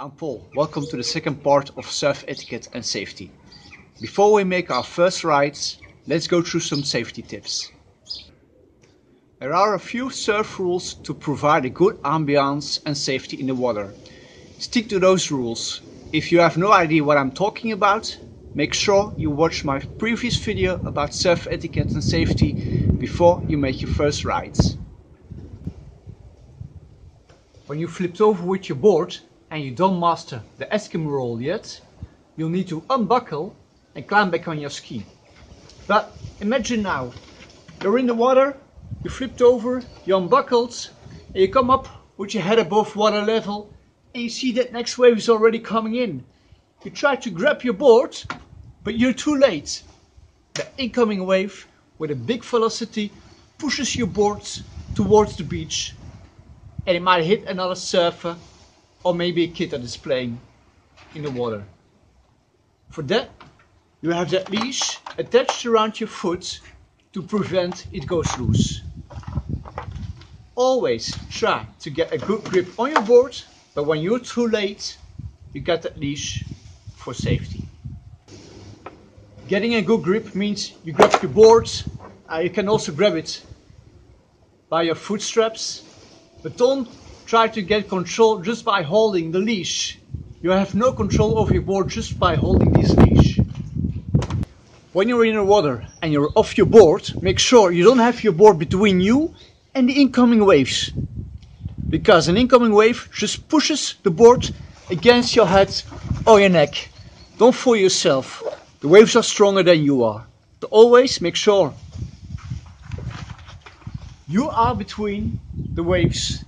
I'm Paul. Welcome to the second part of surf etiquette and safety. Before we make our first rides, let's go through some safety tips. There are a few surf rules to provide a good ambiance and safety in the water. Stick to those rules. If you have no idea what I'm talking about, make sure you watch my previous video about surf etiquette and safety before you make your first rides. When you flipped over with your board and you don't master the Eskimo roll yet, you'll need to unbuckle and climb back on your ski. But imagine now, you're in the water, you flipped over, you unbuckled, and you come up with your head above water level and you see that next wave is already coming in. You try to grab your board, but you're too late. The incoming wave with a big velocity pushes your board towards the beach, and it might hit another surfer or maybe a kid that is playing in the water. For that, you have that leash attached around your foot to prevent it goes loose. Always try to get a good grip on your board, but when you're too late, you get that leash for safety. Getting a good grip means you grab your board, you can also grab it by your foot straps, but don't try to get control just by holding the leash. You have no control over your board just by holding this leash. When you're in the water and you're off your board, make sure you don't have your board between you and the incoming waves. Because an incoming wave just pushes the board against your head or your neck. Don't fool yourself. The waves are stronger than you are. So always make sure you are between the waves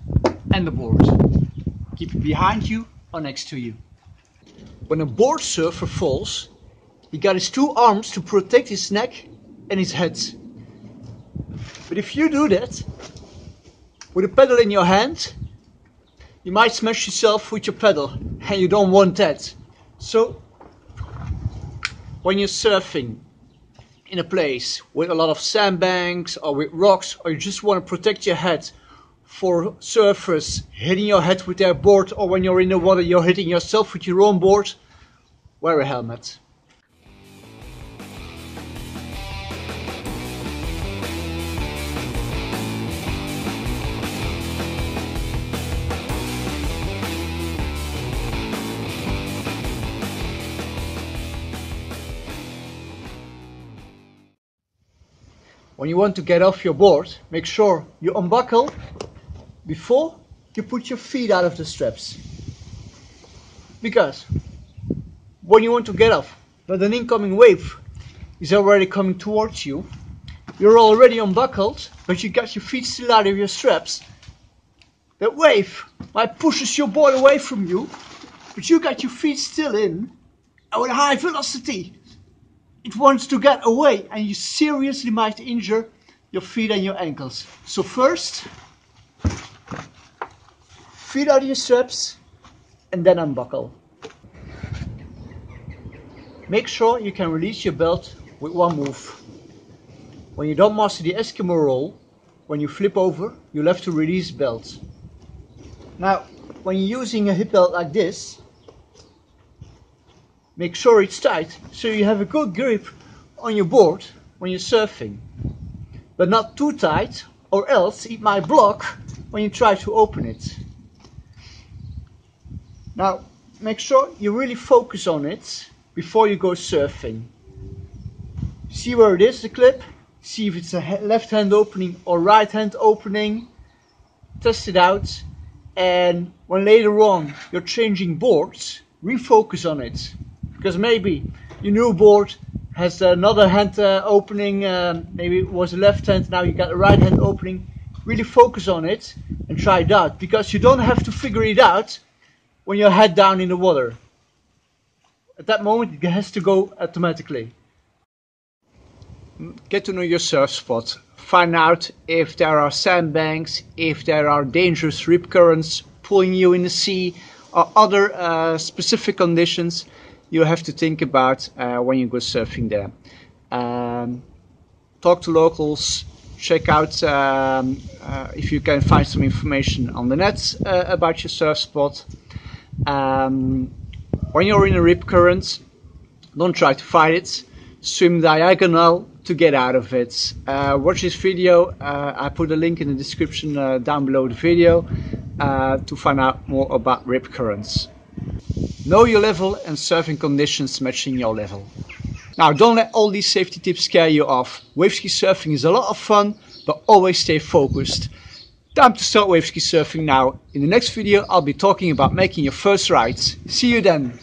and the board. Keep it behind you or next to you. When a board surfer falls, he got his two arms to protect his neck and his head. But if you do that with a pedal in your hand, you might smash yourself with your pedal, and you don't want that. So when you're surfing in a place with a lot of sandbanks or with rocks, or you just want to protect your head for surfers hitting your head with their board, or when you're in the water you're hitting yourself with your own board, wear a helmet. When you want to get off your board, make sure you unbuckle before you put your feet out of the straps. Because when you want to get off, but an incoming wave is already coming towards you, you're already unbuckled, but you got your feet still out of your straps. That wave might pushes your board away from you, but you got your feet still in, and with high velocity it wants to get away, and you seriously might injure your feet and your ankles. So first, feet out of your straps and then unbuckle. Make sure you can release your belt with one move. When you don't master the Eskimo roll, when you flip over, you'll have to release belt. Now, when you're using a hip belt like this, make sure it's tight so you have a good grip on your board when you're surfing. But not too tight, or else it might block when you try to open it. Now, make sure you really focus on it before you go surfing. See where it is, the clip. See if it's a left hand opening or right hand opening. Test it out. And when later on you're changing boards, refocus on it. Because maybe your new board has another hand opening, maybe it was a left hand, now you got a right hand opening. Really focus on it and try it out, because you don't have to figure it out when you're head down in the water. At that moment it has to go automatically. Get to know your surf spot. Find out if there are sandbanks, if there are dangerous rip currents pulling you in the sea, or other specific conditions you have to think about when you go surfing there. Talk to locals, check out if you can find some information on the net about your surf spot. When you're in a rip current, don't try to fight it. Swim diagonal to get out of it. Watch this video. I put a link in the description down below the video to find out more about rip currents. Know your level and surfing conditions matching your level. Now, don't let all these safety tips scare you off. Waveski surfing is a lot of fun, but always stay focused. Time to start waveski surfing now. In the next video I'll be talking about making your first rides. See you then!